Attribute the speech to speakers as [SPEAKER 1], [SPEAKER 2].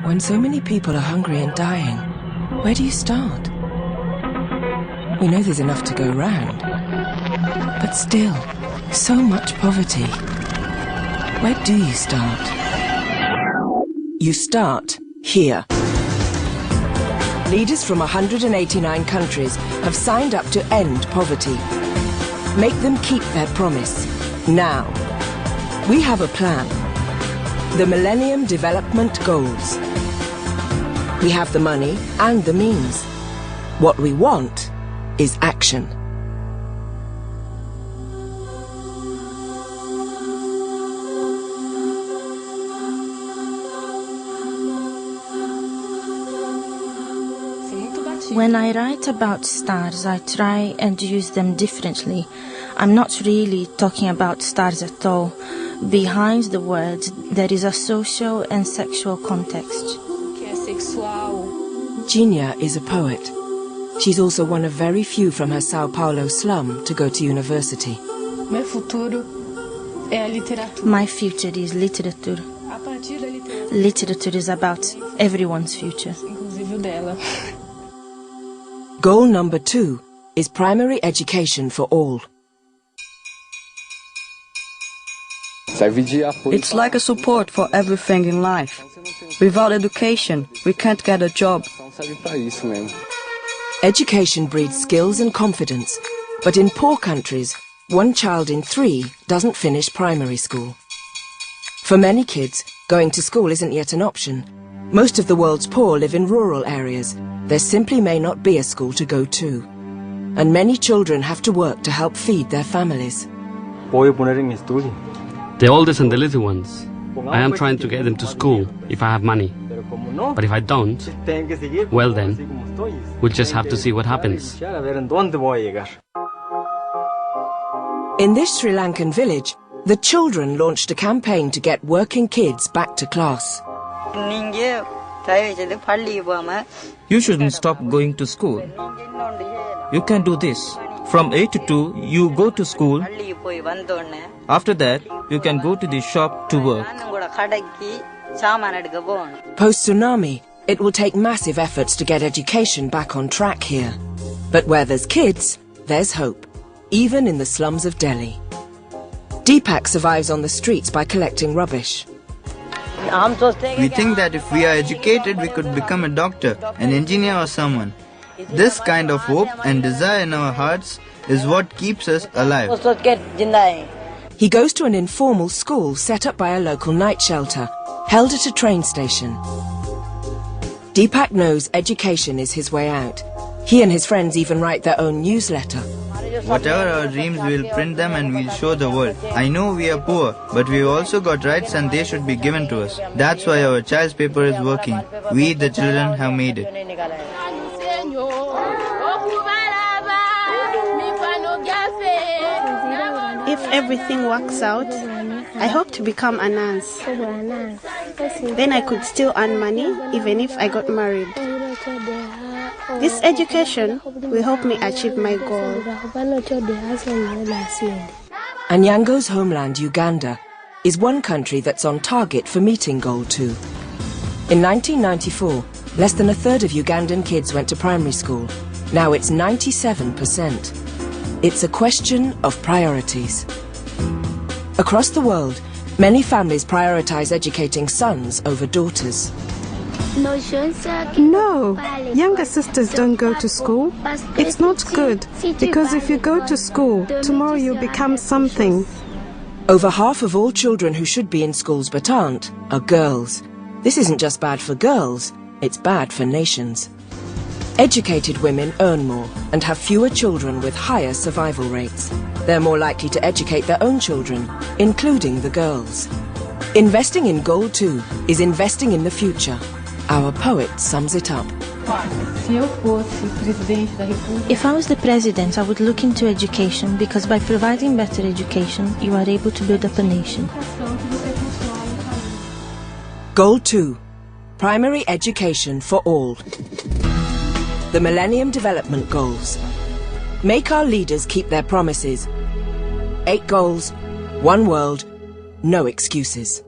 [SPEAKER 1] When so many people are hungry and dying, where do you start? We know there's enough to go round, but still, so much poverty. Where do you start? You start here. Leaders from 189 countries have signed up to end poverty. Make them keep their promise, now. We have a plan. The Millennium Development Goals. We have the money and the means. What we want is action.
[SPEAKER 2] When I write about stars, I try and use them differently. I'm not really talking about stars at all. Behind the words, there is a social and sexual context.
[SPEAKER 1] Gina is a poet. She's also one of very few from her Sao Paulo slum to go to university.
[SPEAKER 2] My future is literature. Literature is about everyone's future.
[SPEAKER 1] Goal number 2 is primary education for all.
[SPEAKER 3] It's like a support for everything in life. Without education, we can't get a job.
[SPEAKER 1] Education breeds skills and confidence, but in poor countries, 1 child in 3 doesn't finish primary school. For many kids, going to school isn't yet an option. Most of the world's poor live in rural areas. There simply may not be a school to go to. And many children have to work to help feed their families.
[SPEAKER 4] The oldest and the little ones. I am trying to get them to school if I have money. But if I don't, well then, we'll just have to see what happens.
[SPEAKER 1] In this Sri Lankan village, the children launched a campaign to get working kids back to class.
[SPEAKER 5] You shouldn't stop going to school. You can do this. From 8 to 2, you go to school. After that, you can go to the shop to work.
[SPEAKER 1] Post-tsunami, it will take massive efforts to get education back on track here. But where there's kids, there's hope, even in the slums of Delhi. Deepak survives on the streets by collecting rubbish.
[SPEAKER 6] We think that if we are educated, we could become a doctor, an engineer or someone. This kind of hope and desire in our hearts is what keeps us alive.
[SPEAKER 1] He goes to an informal school set up by a local night shelter, held at a train station. Deepak knows education is his way out. He and his friends even write their own newsletter.
[SPEAKER 6] Whatever our dreams, we'll print them and we'll show the world. I know we are poor, but we've also got rights and they should be given to us. That's why our child's paper is working. We, the children, have made it.
[SPEAKER 7] If everything works out, I hope to become a nurse. Then I could still earn money even if I got married. This education will help me achieve my goal.
[SPEAKER 1] Anyango's homeland, Uganda, is one country that's on target for meeting Goal 2. In 1994, less than a third of Ugandan kids went to primary school. Now it's 97%. It's a question of priorities. Across the world, many families prioritize educating sons over daughters.
[SPEAKER 8] No, younger sisters don't go to school. It's not good, because if you go to school, tomorrow you'll become something.
[SPEAKER 1] Over half of all children who should be in schools but aren't are girls. This isn't just bad for girls, it's bad for nations. Educated women earn more and have fewer children with higher survival rates. They're more likely to educate their own children, including the girls. Investing in Goal 2 is investing in the future. Our poet sums it up.
[SPEAKER 2] If I was the president, I would look into education, because by providing better education, you are able to build up a nation.
[SPEAKER 1] Goal 2. Primary education for all. The Millennium Development Goals. Make our leaders keep their promises. 8 goals, 1 world, no excuses.